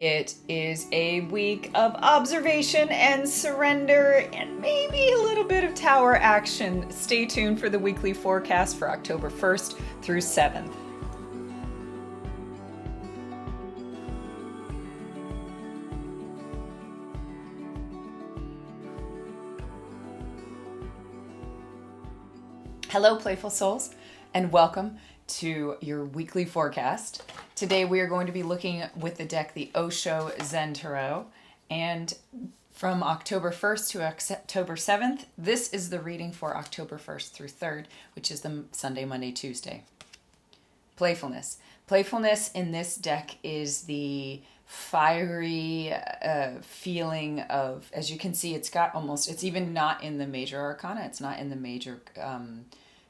It is a week of observation and surrender and maybe a little bit of tower action. Stay tuned for the weekly forecast for October 1st through 7th. Hello, playful souls, and welcome to your weekly forecast. Today we are going to be looking with the deck the Osho Zen Tarot, and from October 1st to October 7th, this is the reading for October 1st through 3rd, which is the Sunday, Monday, Tuesday. Playfulness. Playfulness in this deck is the fiery feeling of, as you can see, it's even not in the major arcana, it's not in the major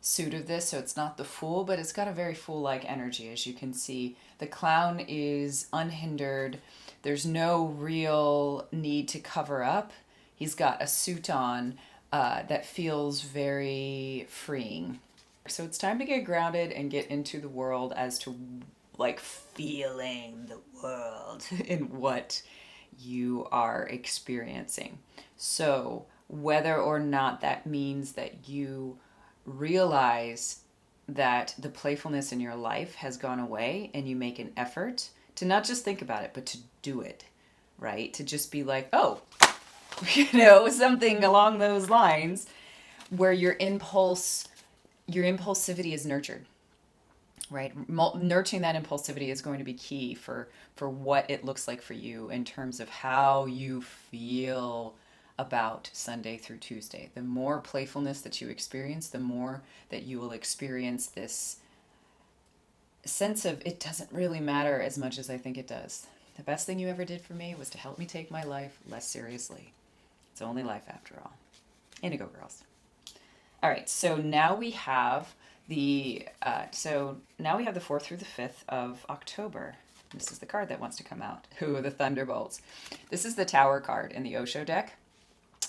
suit of this, so it's not the Fool, but it's got a very Fool-like energy. As you can see, the clown is unhindered. There's no real need to cover up. He's got a suit on that feels very freeing. So it's time to get grounded and get into the world as to feeling the world in what you are experiencing. So whether or not that means that you realize that the playfulness in your life has gone away and you make an effort to not just think about it, but to do it, right? To just be like, oh, something along those lines where your impulsivity is nurtured, right? Nurturing that impulsivity is going to be key for what it looks like for you in terms of how you feel about Sunday through Tuesday. The more playfulness that you experience, the more that you will experience this sense of it doesn't really matter as much as I think it does. The best thing you ever did for me was to help me take my life less seriously. It's only life after all. Indigo girls. All right, so now we have the 4th through the 5th of October. This is the card that wants to come out. Ooh, the Thunderbolts. This is the Tower card in the Osho deck.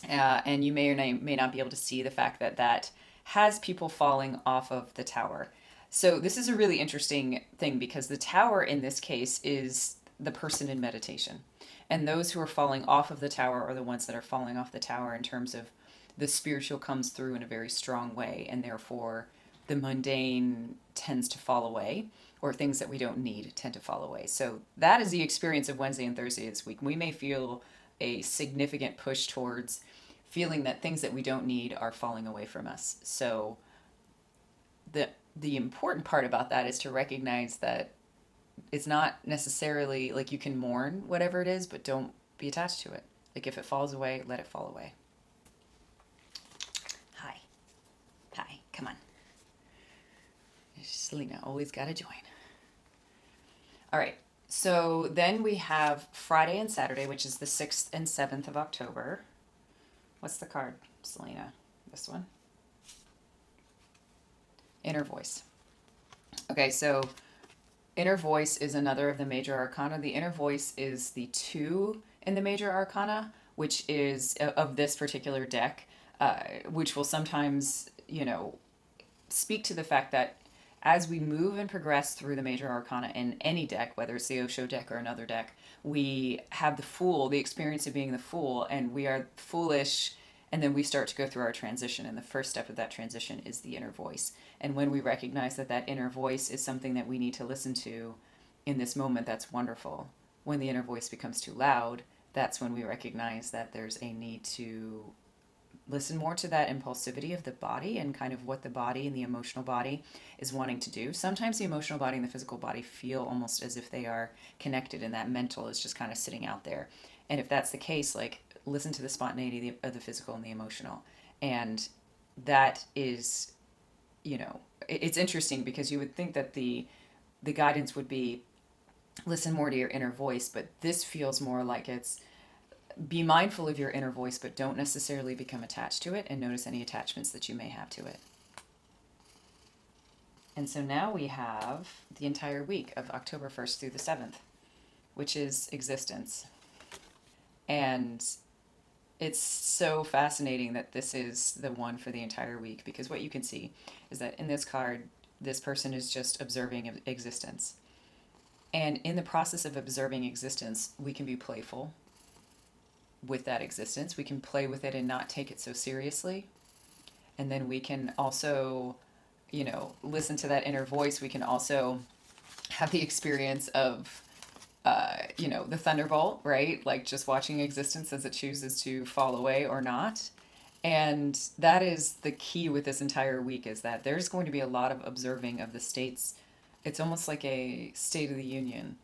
And you may or may not be able to see the fact that has people falling off of the tower. So this is a really interesting thing because the tower in this case is the person in meditation. And those who are falling off of the tower are the ones that are falling off the tower in terms of the spiritual comes through in a very strong way, and therefore the mundane tends to fall away, or things that we don't need tend to fall away. So that is the experience of Wednesday and Thursday this week. We may feel a significant push towards feeling that things that we don't need are falling away from us. So the important part about that is to recognize that it's not necessarily like you can mourn whatever it is, but don't be attached to it. Like if it falls away, let it fall away. Hi, come on. Selena always gotta join. All right, so then we have Friday and Saturday, which is the 6th and 7th of October. What's the card, Selena? This one? Inner Voice. Okay, so Inner Voice is another of the major arcana. The Inner Voice is the 2 in the major arcana, which is of this particular deck, which will sometimes, speak to the fact that as we move and progress through the major arcana in any deck, whether it's the Osho deck or another deck, we have the Fool, the experience of being the Fool, and we are foolish, and then we start to go through our transition. And the first step of that transition is the inner voice. And when we recognize that inner voice is something that we need to listen to in this moment, that's wonderful. When the inner voice becomes too loud, that's when we recognize that there's a need to listen more to that impulsivity of the body and kind of what the body and the emotional body is wanting to do. Sometimes the emotional body and the physical body feel almost as if they are connected, and that mental is just kind of sitting out there. And if that's the case, listen to the spontaneity of the physical and the emotional. And that is, it's interesting because you would think that the guidance would be listen more to your inner voice, but this feels more like it's be mindful of your inner voice, but don't necessarily become attached to it, and notice any attachments that you may have to it. And so now we have the entire week of October 1st through the 7th, which is existence. And it's so fascinating that this is the one for the entire week, because what you can see is that in this card, this person is just observing existence. And in the process of observing existence, we can be playful with that existence. We can play with it and not take it so seriously. And then we can also, listen to that inner voice. We can also have the experience of, the thunderbolt, right? Like just watching existence as it chooses to fall away or not. And that is the key with this entire week, is that there's going to be a lot of observing of the states. It's almost like a State of the Union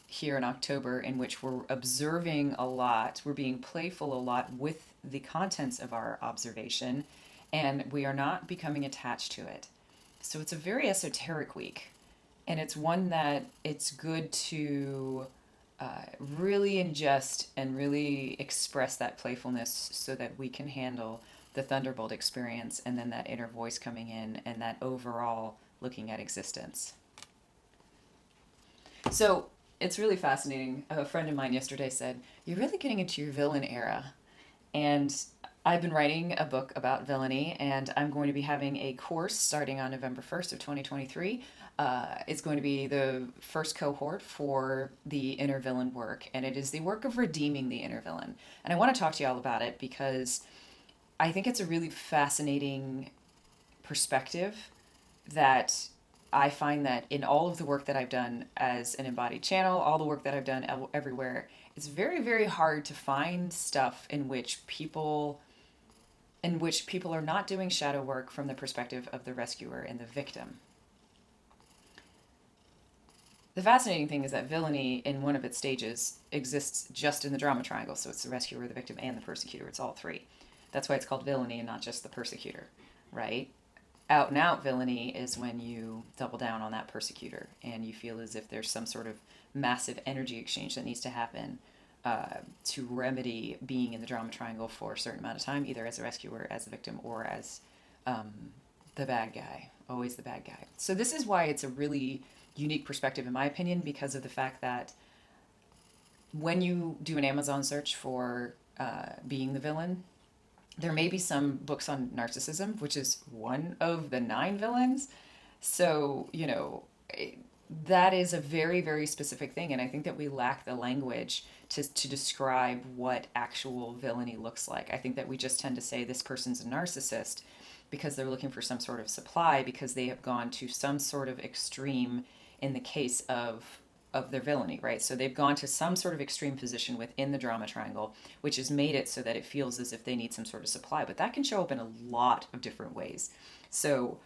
here in October, in which we're observing a lot. We're being playful a lot with the contents of our observation, and we are not becoming attached to it. So it's a very esoteric week, and it's one that it's good to really ingest and really express that playfulness so that we can handle the thunderbolt experience, and then that inner voice coming in, and that overall looking at existence. So it's really fascinating. A friend of mine yesterday said, "You're really getting into your villain era." And I've been writing a book about villainy, and I'm going to be having a course starting on November 1st of 2023. It's going to be the first cohort for the inner villain work, and it is the work of redeeming the inner villain. And I want to talk to you all about it because I think it's a really fascinating perspective that I find that in all of the work that I've done as an embodied channel, all the work that I've done everywhere, it's very, very hard to find stuff in which people are not doing shadow work from the perspective of the rescuer and the victim. The fascinating thing is that villainy, in one of its stages, exists just in the drama triangle. So it's the rescuer, the victim, and the persecutor. It's all three. That's why it's called villainy and not just the persecutor, right? Out and out villainy is when you double down on that persecutor and you feel as if there's some sort of massive energy exchange that needs to happen to remedy being in the drama triangle for a certain amount of time, either as a rescuer, as a victim, or as the bad guy, always the bad guy. So this is why it's a really unique perspective, in my opinion, because of the fact that when you do an Amazon search for being the villain, there may be some books on narcissism, which is one of the 9 villains. So, that is a very, very specific thing. And I think that we lack the language to describe what actual villainy looks like. I think that we just tend to say this person's a narcissist because they're looking for some sort of supply, because they have gone to some sort of extreme in the case of their villainy, right? So they've gone to some sort of extreme position within the drama triangle, which has made it so that it feels as if they need some sort of supply. But that can show up in a lot of different ways. So,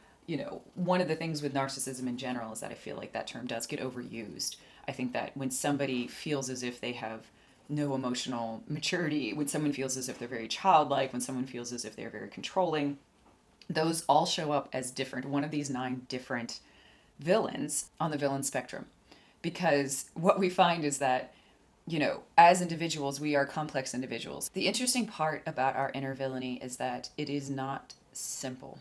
one of the things with narcissism in general is that I feel like that term does get overused. I think that when somebody feels as if they have no emotional maturity, when someone feels as if they're very childlike, when someone feels as if they're very controlling, those all show up as different, one of these 9 different villains on the villain spectrum. Because what we find is that, as individuals, we are complex individuals. The interesting part about our inner villainy is that it is not simple.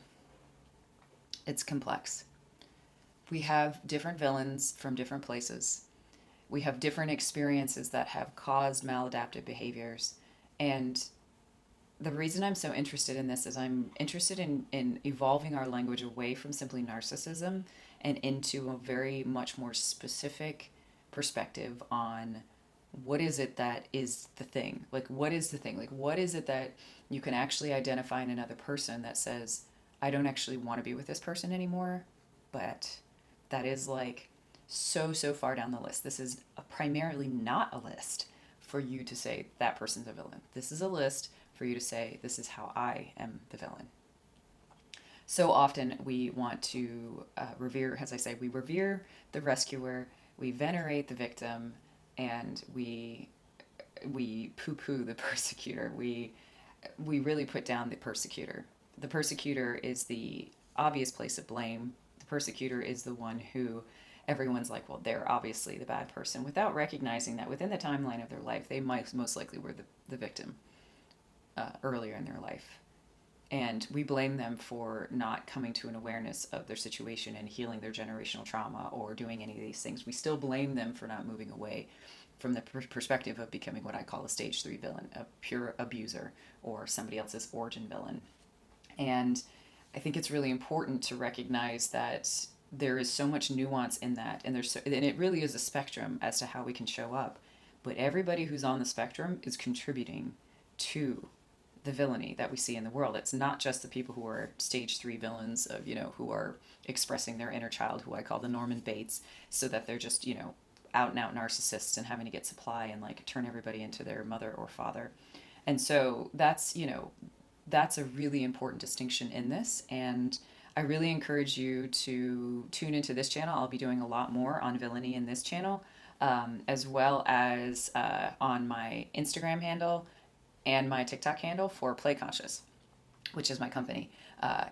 It's complex. We have different villains from different places. We have different experiences that have caused maladaptive behaviors. And the reason I'm so interested in this is I'm interested in evolving our language away from simply narcissism and into a very much more specific perspective on what is it that is the thing? Like, what is the thing? Like, what is it that you can actually identify in another person that says, I don't actually want to be with this person anymore, but that is like so, so far down the list. This is primarily not a list for you to say that person's a villain. This is a list for you to say, this is how I am the villain. So often we want to revere, as I say, we revere the rescuer, we venerate the victim, and we poo-poo the persecutor. We really put down the persecutor. The persecutor is the obvious place of blame. The persecutor is the one who everyone's like, well, they're obviously the bad person, without recognizing that within the timeline of their life, they most likely were the victim earlier in their life. And we blame them for not coming to an awareness of their situation and healing their generational trauma or doing any of these things. We still blame them for not moving away from the perspective of becoming what I call a stage 3 villain, a pure abuser or somebody else's origin villain. And I think it's really important to recognize that there is so much nuance in that, and and it really is a spectrum as to how we can show up. But everybody who's on the spectrum is contributing to the villainy that we see in the world. It's not just the people who are stage three villains of, who are expressing their inner child, who I call the Norman Bates, so that they're just, out and out narcissists and having to get supply and like turn everybody into their mother or father. And so that's a really important distinction in this. And I really encourage you to tune into this channel. I'll be doing a lot more on villainy in this channel, as well as on my Instagram handle and my TikTok handle for Play Conscious, which is my company.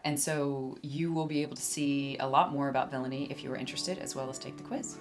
And so you will be able to see a lot more about villainy if you are interested, as well as take the quiz.